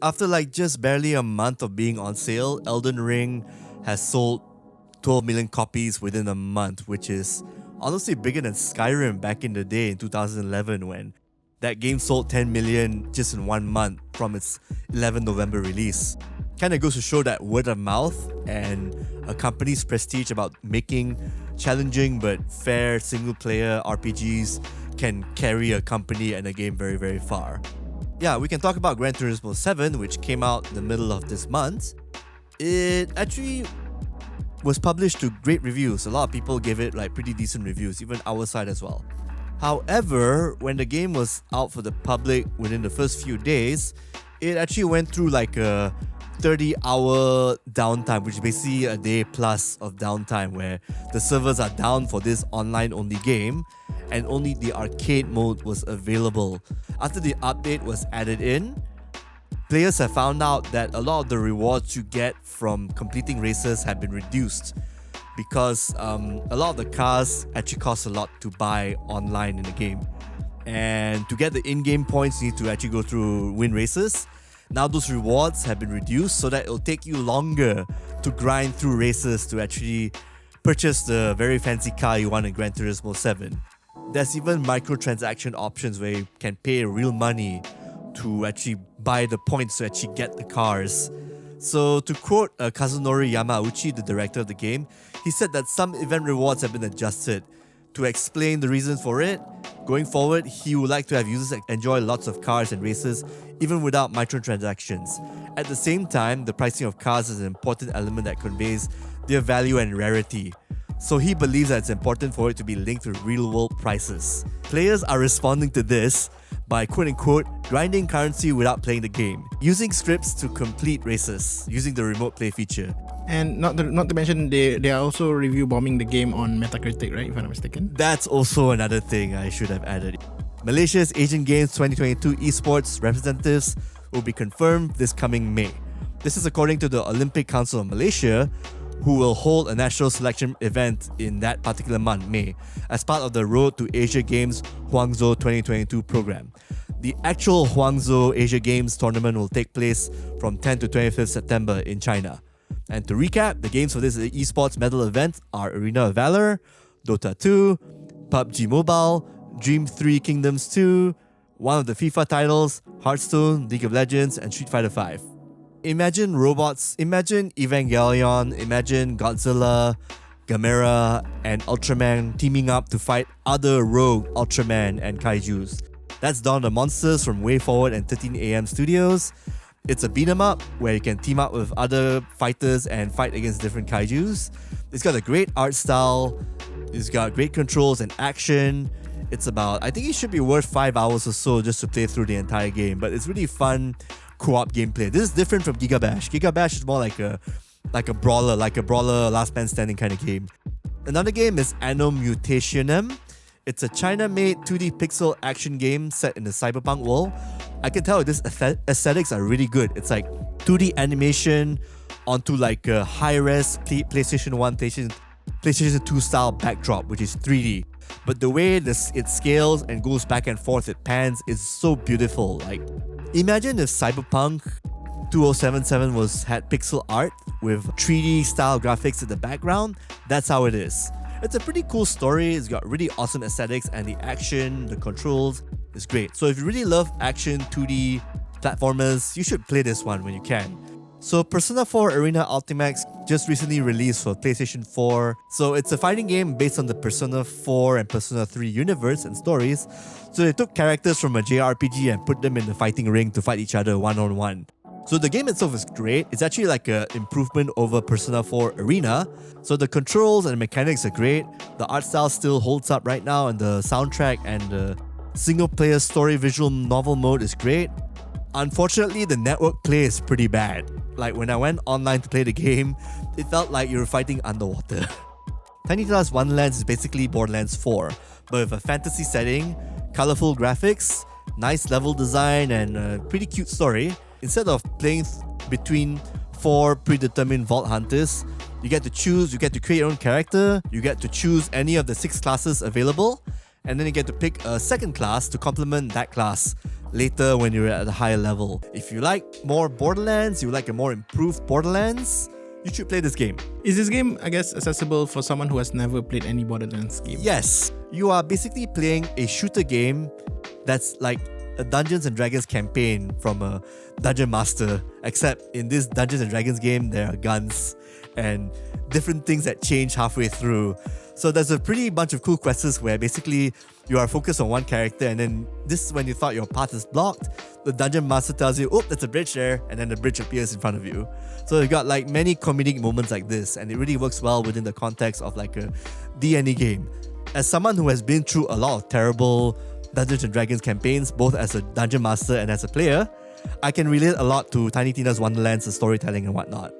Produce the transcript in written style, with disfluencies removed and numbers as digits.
after like just barely a month of being on sale, Elden Ring has sold 12 million copies within a month, which is honestly bigger than Skyrim back in the day in 2011 when that game sold 10 million just in 1 month from its 11 November release. Kind of goes to show that word of mouth and a company's prestige about making challenging but fair single-player RPGs can carry a company and a game very, very far. Yeah, we can talk about Gran Turismo 7, which came out in the middle of this month. It actually was published to great reviews. A lot of people gave it like pretty decent reviews, even our side as well. However, when the game was out for the public within the first few days, it actually went through like a 30-hour downtime, which is basically a day plus of downtime where the servers are down for this online-only game and only the arcade mode was available. After the update was added in, players have found out that a lot of the rewards you get from completing races have been reduced because a lot of the cars actually cost a lot to buy online in the game. And to get the in-game points, you need to actually go through win races. Now those rewards have been reduced so that it'll take you longer to grind through races to actually purchase the very fancy car you want in Gran Turismo 7. There's even microtransaction options where you can pay real money to actually buy the points to actually get the cars. So to quote Kazunori Yamauchi, the director of the game, he said that some event rewards have been adjusted. To explain the reasons for it, going forward, he would like to have users enjoy lots of cars and races even without microtransactions. At the same time, the pricing of cars is an important element that conveys their value and rarity. So he believes that it's important for it to be linked to real-world prices. Players are responding to this by quote-unquote grinding currency without playing the game, using scripts to complete races, using the remote play feature. And not to mention, they are also review bombing the game on Metacritic, right? If I'm not mistaken. That's also another thing I should have added. Malaysia's Asian Games 2022 esports representatives will be confirmed this coming May. This is according to the Olympic Council of Malaysia, who will hold a national selection event in that particular month, May, as part of the Road to Asia Games Huangzhou 2022 program. The actual Huangzhou Asia Games tournament will take place from 10 to 25th September in China. And to recap, the games for this esports medal event are Arena of Valor, Dota 2, PUBG Mobile, Dream 3 Kingdoms 2, one of the FIFA titles, Hearthstone, League of Legends, and Street Fighter 5. Imagine robots, imagine Evangelion, imagine Godzilla, Gamera, and Ultraman teaming up to fight other rogue Ultraman and Kaijus. That's Dawn of the Monsters from WayForward and 13am Studios. It's a beat 'em up where you can team up with other fighters and fight against different kaijus. It's got a great art style, it's got great controls and action. It's about, I think it should be worth 5 hours or so just to play through the entire game, but it's really fun co-op gameplay. This is different from Giga Bash. Giga Bash is more like a brawler, last man standing kind of game. Another game is Anno Mutationem. It's a China-made 2D pixel action game set in the cyberpunk world. I can tell this aesthetics are really good. It's like 2D animation onto like a high-res PlayStation 1, PlayStation 2 style backdrop, which is 3D. But the way it scales and goes back and forth, it pans, is so beautiful. Like, imagine if Cyberpunk 2077 had pixel art with 3D style graphics in the background. That's how it is. It's a pretty cool story, it's got really awesome aesthetics, and the action, the controls is great. So if you really love action 2D platformers, you should play this one when you can. So Persona 4 Arena Ultimax just recently released for PlayStation 4. So it's a fighting game based on the Persona 4 and Persona 3 universe and stories. So they took characters from a JRPG and put them in the fighting ring to fight each other one-on-one. So the game itself is great. It's actually like an improvement over Persona 4 Arena. So the controls and the mechanics are great. The art style still holds up right now, and the soundtrack and the single-player story visual novel mode is great. Unfortunately, the network play is pretty bad. Like when I went online to play the game, it felt like you were fighting underwater. Tiny Tina's Wonderlands is basically Borderlands 4, but with a fantasy setting, colorful graphics, nice level design, and a pretty cute story. Instead of playing between 4 predetermined vault hunters, you get to choose, you get to create your own character, you get to choose any of the 6 classes available, and then you get to pick a second class to complement that class later when you're at a higher level. If you like more Borderlands, you like a more improved Borderlands, you should play this game. Is this game, I guess, accessible for someone who has never played any Borderlands game? Yes, you are basically playing a shooter game that's like a Dungeons and Dragons campaign from a Dungeon Master, except in this Dungeons and Dragons game, there are guns and different things that change halfway through. So there's a pretty bunch of cool quests where basically you are focused on one character, and then this is when you thought your path is blocked, the Dungeon Master tells you, oh, there's a bridge there, and then the bridge appears in front of you. So you got like many comedic moments like this, and it really works well within the context of like a D&D game. As someone who has been through a lot of terrible Dungeons and Dragons campaigns, both as a Dungeon Master and as a player, I can relate a lot to Tiny Tina's Wonderland's storytelling and whatnot.